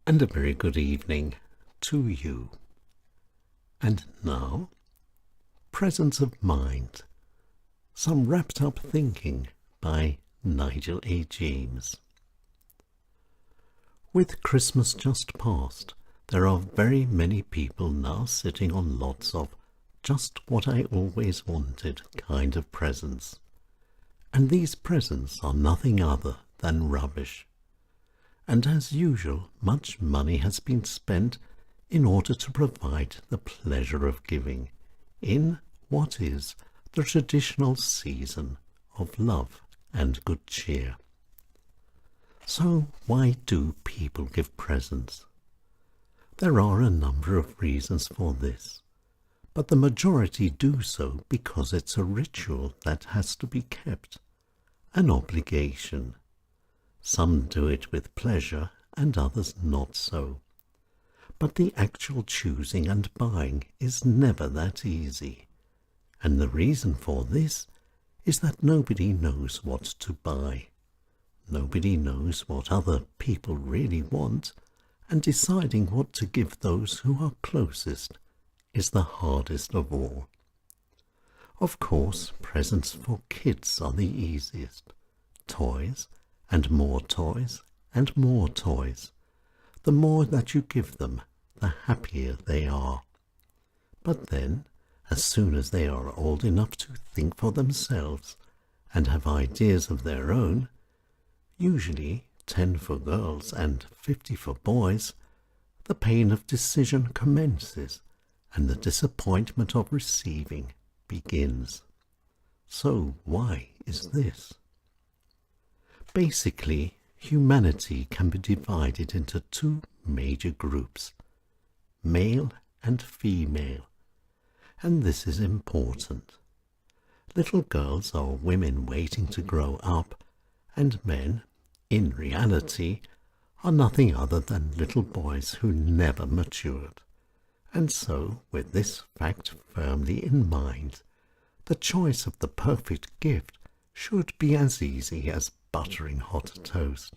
and a very good evening to you. And now, Presence of Mind, some wrapped up thinking by Nigel A. James. With Christmas just past, there are very many people now sitting on lots of just what I always wanted kind of presents. And these presents are nothing other than rubbish. And as usual, much money has been spent in order to provide the pleasure of giving in what is the traditional season of love and good cheer. So why do people give presents? There are a number of reasons for this, but the majority do so because it's a ritual that has to be kept, an obligation. Some do it with pleasure and others not so. But the actual choosing and buying is never that easy. And the reason for this is that nobody knows what to buy. Nobody knows what other people really want, and deciding what to give those who are closest is the hardest of all. Of course, presents for kids are the easiest. Toys, and more toys, and more toys. The more that you give them, the happier they are. But then, as soon as they are old enough to think for themselves and have ideas of their own, usually 10 for girls and 50 for boys, the pain of decision commences and the disappointment of receiving begins. So why is this? Basically, humanity can be divided into two major groups, male and female, and this is important. Little girls are women waiting to grow up, and men, in reality, are nothing other than little boys who never matured. And so, with this fact firmly in mind, the choice of the perfect gift should be as easy as buttering hot toast.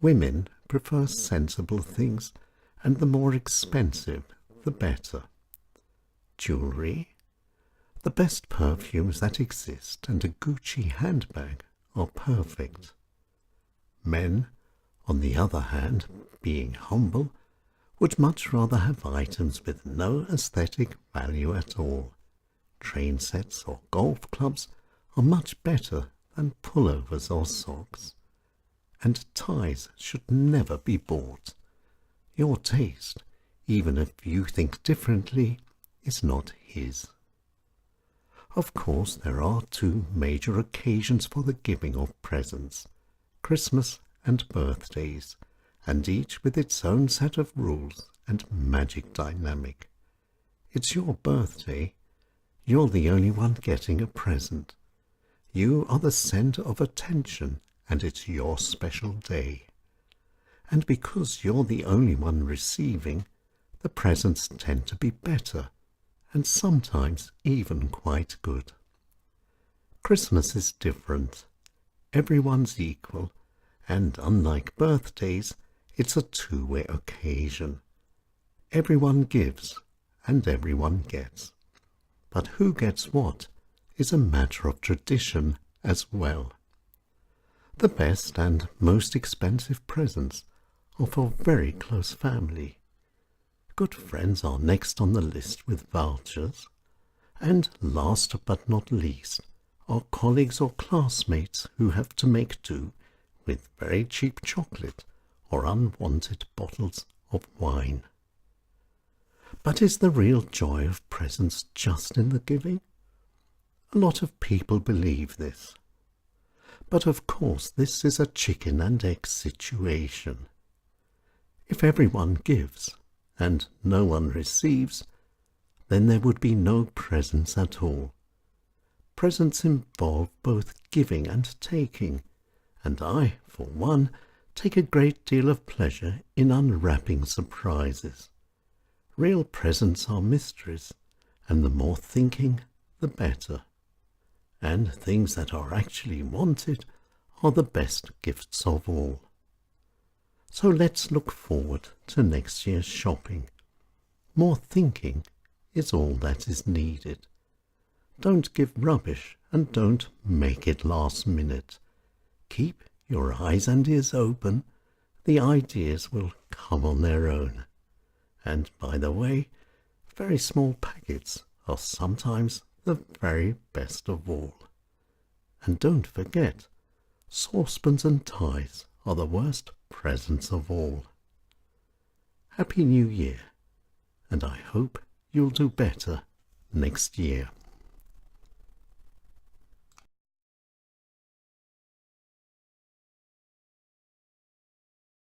Women prefer sensible things, and the more expensive, the better. Jewellery, the best perfumes that exist, and a Gucci handbag are perfect. Men, on the other hand, being humble, would much rather have items with no aesthetic value at all. Train sets or golf clubs are much better than pullovers or socks. And ties should never be bought. Your taste, even if you think differently, is not his. Of course, there are two major occasions for the giving of presents, Christmas and birthdays, and each with its own set of rules and magic dynamic. It's your birthday. You're the only one getting a present. You are the centre of attention, and it's your special day. And because you're the only one receiving, the presents tend to be better, and sometimes even quite good. Christmas is different. Everyone's equal, and unlike birthdays, it's a two-way occasion. Everyone gives, and everyone gets. But who gets what is a matter of tradition as well. The best and most expensive presents are for very close family. Good friends are next on the list with vouchers, and last but not least are colleagues or classmates who have to make do with very cheap chocolate or unwanted bottles of wine. But is the real joy of presents just in the giving? A lot of people believe this. But of course this is a chicken and egg situation. If everyone gives and no one receives, then there would be no presents at all. Presents involve both giving and taking, and I, for one, take a great deal of pleasure in unwrapping surprises. Real presents are mysteries, and the more thinking, the better. And things that are actually wanted are the best gifts of all. So let's look forward to next year's shopping. More thinking is all that is needed. Don't give rubbish and don't make it last minute. Keep your eyes and ears open. The ideas will come on their own. And by the way, very small packets are sometimes the very best of all. And don't forget, saucepans and ties are the worst presents of all. Happy New Year, and I hope you'll do better next year.